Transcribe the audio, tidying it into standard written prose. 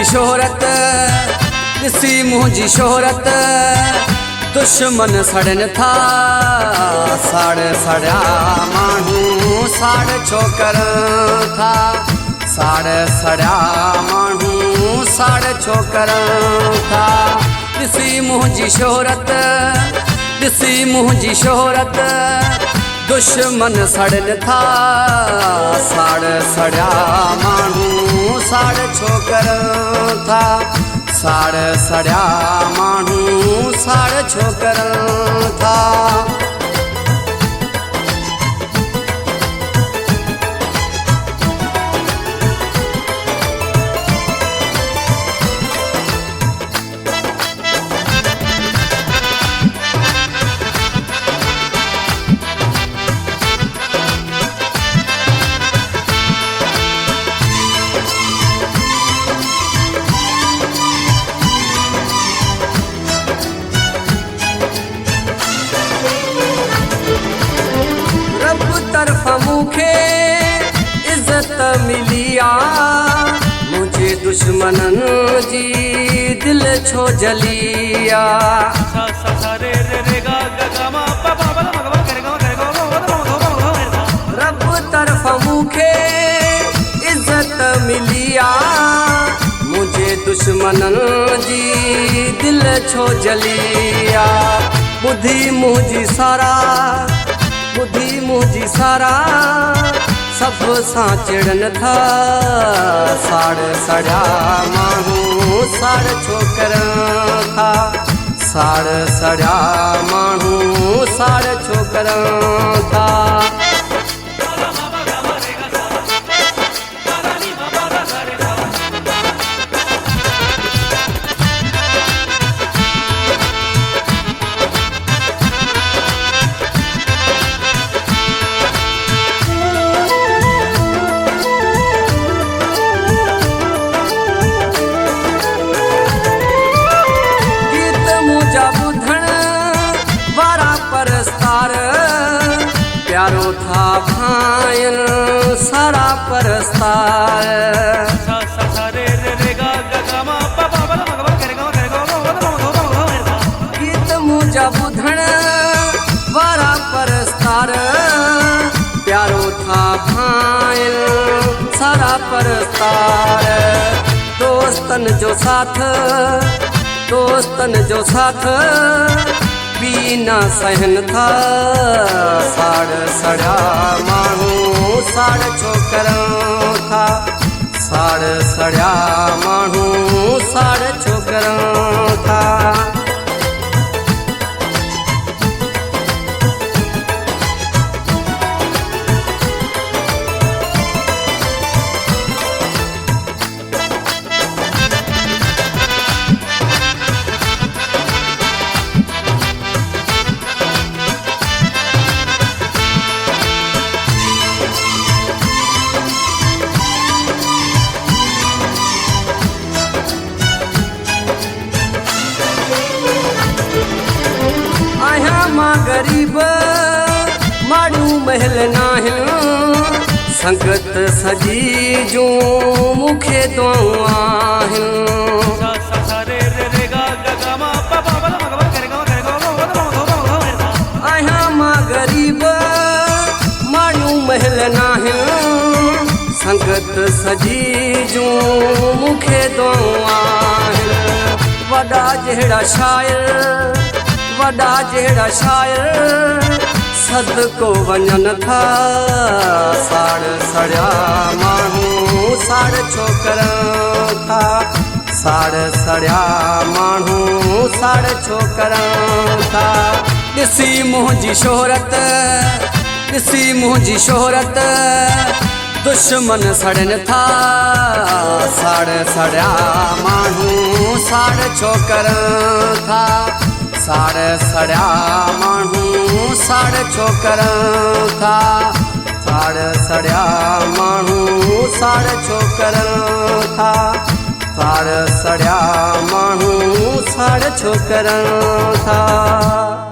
मुंहिंजी शोहरत ॾिसी मुंहिंजी शोहरत दुश्मन सड़नि था साड़ सड़िया माण्हू साड़ छो करनि था साड़ सड़िया माण्हू साड़ छो करनि था ॾिसी मुंहिंजी शोहरत ॾिसी मुंहिंजी शोहरत दुश्मन सड़नि था साड़ सड़िया माण्हू साड़ छो करनि था साड़ सड़िया माण्हू साड़ छो करनि था। तरफ़ मूंखे इज़त मिली आहे मुंहिंजे दुश्मननि जी दिलि छो जली आहे। रब तरफ़ मूंखे इज़त मिली आहे मुंहिंजे दुश्मननि जी दिलि छो जली आहे। ॿुधी मुंहिंजी सारा ॿुधी मुंहिंजी सारा सभु सां चिड़नि था साड़ सड़िया माण्हू साड़ छो करनि था साड़ सड़िया माण्हू साड़ छो करनि था। प्यारो था भाइन सारा परस्तार गीत मुंहिंजा ॿुधण वारा परस्तार प्यारो था भाइन सारा परस्तार दोस्तन जो साथ भी न सहन था साड़ सड़िया माण्हू साड़ छो करनि था साड़ सड़िया माण्हू साड़ छो करनि था। मां गरीब माड़ू महल नाहिनि संगत सजी जूं मूंखे दुआऊं आहिनि। आहियां मां गरीब माड़ू महल नाहिनि संगत सजी जूं मूंखे दुआऊं आहिनि। वॾा जहिड़ा शायर सदको वञनि था साड़ सड़िया माण्हू साड़ छो करनि था साड़ सड़िया माण्हू साड़ छो करनि था। ॾिसी मुंहिंजी शोहरत दुश्मन सड़नि था साड़ सड़िया माण्हू साड़ छो करनि था साड़ सड़िया माण्हू साड़ छो करनि था साड़ सड़िया माण्हू साड़ छो करनि था साड़ सड़िया माण्हू साड़ छो करनि था।